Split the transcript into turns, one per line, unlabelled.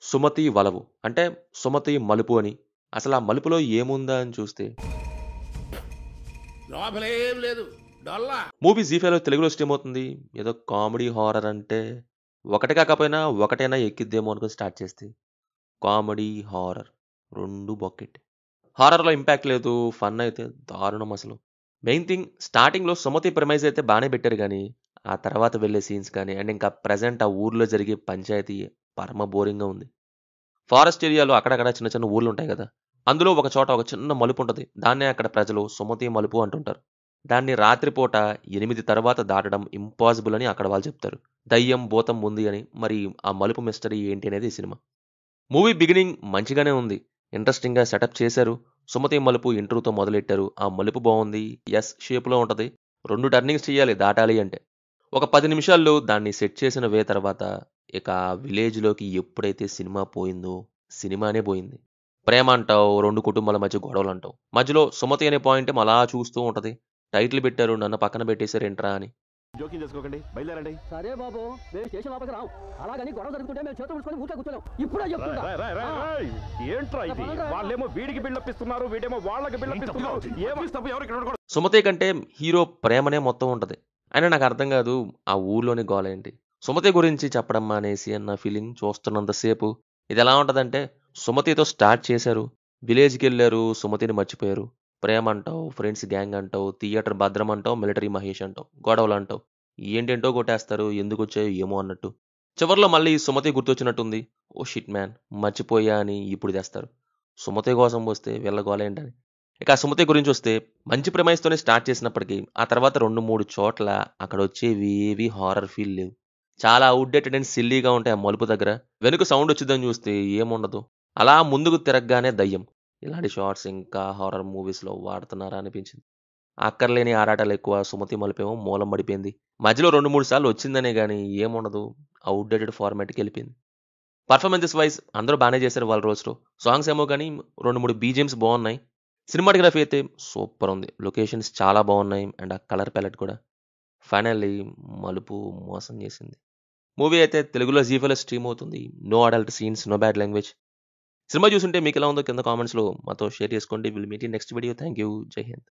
సుమతి వలవు అంటే సుమతి మలుపు అని. అసలు ఆ మలుపులో ఏముందా అని చూస్తే
లోపలేం లేదు డొల్లా.
మూవీ జీ5లో తెలుగులో స్ట్రీమ్ అవుతుంది. ఏదో కామెడీ హారర్ అంటే ఒకటి కాకపోయినా ఒకటైనా ఎక్కిద్దేమో అనుకుని స్టార్ట్ చేస్తే కామెడీ హారర్ 2 బకెట్. హారర్‌లో ఇంపాక్ట్ లేదు. ఫన్ అయితే దారుణం అసలు. మెయిన్ థింగ్ స్టార్టింగ్‌లో సుమతి ప్రెమైజ్ అయితే బానే పెట్టారు గానీ, ఆ తర్వాత వెళ్ళే సీన్స్ కానీ అండ్ ఇంకా ప్రెజెంట్ ఆ ఊర్లో జరిగే పంచాయతీ పరమ బోరింగ్‌గా ఉంది. ఫారెస్ట్ ఏరియాలో అక్కడక్కడ చిన్న చిన్న ఊర్లుంటాయి గదా! అందులో ఒక చోట ఒక చిన్న మలుపుంటది. దాన్నే అక్కడ ప్రజలు సుమతి మలుపు అంటుంటారు. దాన్ని రాత్రి పూట 8 తర్వాత దాటడం ఇంపాసిబుల్ అని అక్కడ వాళ్ళు చెప్తారు. దయ్యం, భూతం ఉంది అని. మరి ఆ మలుపు మిస్టరీ ఏంటి అనేది ఈ సినిమా. మూవీ బిగినింగ్ మంచిగానే ఉంది. ఇంట్రెస్టింగ్‌గా సెటప్ చేశారు. సుమతి మలుపు ఇంట్రోతో మొదలెట్టారు. ఆ మలుపు బావుంది. యెస్ షేప్‌లో ఉంటది. 2 టర్నింగ్స్ చేయాలి దాటాలి అంటే. ఒక 10 నిమిషాల్లో దాన్ని సెట్ చేసిన తర్వాత ఇక ఆ విలేజ్‌లోకి ఎప్పుడైతే సినిమా పోయిందో, సినిమానే పోయింది. ప్రేమ అంటావు, 2 కుటుంబాల మధ్య గొడవలంటావు. మధ్యలో సుమతి అనే పాయింటేమో అలా చూస్తూ ఉంటది. టైటిల్ పెట్టారు. నన్ను పక్కన పెట్టేసారేంట్రా అని.
జోక్యం చేసుకోకండి, బయలుదేరండి.
సరే బాబు, మేము స్టేషన్ లోపలికి రాం. అలాగని గొడవ జరుగుతుంటే మేము చేతులు ముడుచుకొని ఊరికే కూర్చోలేం. ఇప్పుడే
రాయ్,
చెప్తున్నా.
రాయ్, రాయ్, రాయ్, రాయ్. ఏంట్రా ఇది? వాళ్ళేమో వీడికి బిల్డప్ ఇస్తున్నారు, వీడేమో వాళ్ళకి బిల్డప్ ఇస్తున్నారు.
సుమతి కంటే హీరో ప్రేమనే మొత్తం ఉంటది. అయినా నాకు అర్థం కాదు ఆ ఊర్లోని గోలేంటి. సుమతి గురించి చెప్పడం మానేసి అన్న ఫీలింగ్ చూస్తున్నంత సేపు. ఇదెలా ఉంటదంటే సుమతితో స్టార్ట్ చేశారు. విలేజ్‌కెళ్లారు. సుమతిని మర్చిపోయారు. ప్రేమ అంటావు, ఫ్రెండ్స్ గ్యాంగ్ అంటావు, థియేటర్ భద్రం అంటావు, మిలిటరీ మహేష్ అంటావు, గొడవలంటావు. ఏంటేంటో కొట్టేస్తారు. ఎందుకొచ్చాయో ఏమో అన్నట్టు. చివర్లో మళ్ళీ సుమతి గుర్తొచ్చినట్టుంది. ఓహ్ షిట్ మ్యాన్! మర్చిపోయా అని ఇప్పుడు తెస్తారు. సుమతి కోసం వస్తే వీళ్ళ గోలేంటని. ఇక ఆ సుమతి గురించొస్తే మంచి ప్రెమైస్‌తోనే స్టార్ట్ చేసినప్పటికీ, ఆ తర్వాత 2, 3 చోట్ల అక్కడొచ్చేవి ఏవి హారర్ ఫీల్ లేవు. చాలా ఔట్‌డేటెడ్ అండ్ సిల్లీగా ఉంటాయి ఆ మలుపు దగ్గర. వెనుక సౌండ్ వచ్చిద్దని చూస్తే ఏముండదు. అలా ముందుకు తిరగగానే దయ్యం. ఇలాంటి షాట్స్ ఇంకా హారర్ మూవీస్‌లో వాడుతున్నారా అనిపించింది. అక్కర్లేని ఆరాటాలెక్కువ. సుమతి మలుపేమో మూలం పడిపోయింది. మధ్యలో 2, 3 సార్లు వచ్చిందనే గాని ఏముండదు. ఔట్‌డేటెడ్ ఫార్మాట్‌కెళ్ళిపోయింది. పర్ఫార్మెన్సెస్ వైస్ అందరూ బానే చేశారు వాళ్ళ రోస్ట్‌లో. సాంగ్స్ ఏమో గాని 2, 3 బీజీఎమ్స్ బావున్నాయి. సినిమాటోగ్రఫీ అయితే సూపర్ ఉంది. లొకేషన్స్ చాలా బావున్నాయి. అండ్ ఆ కలర్ ప్యాలెట్ కూడా. ఫైనల్లీ మలుపు మోసం చేసింది. మూవీ అయితే తెలుగులో జీ5లో స్ట్రీమ్ అవుతుంది. No adult scenes, no bad language. సినిమా చూసుంటే మీకెలా ఉందో కింద కామెంట్స్‌లో మాతో షేర్ చేసుకోండి. Will meet in next video. Thank you. Jai Hind.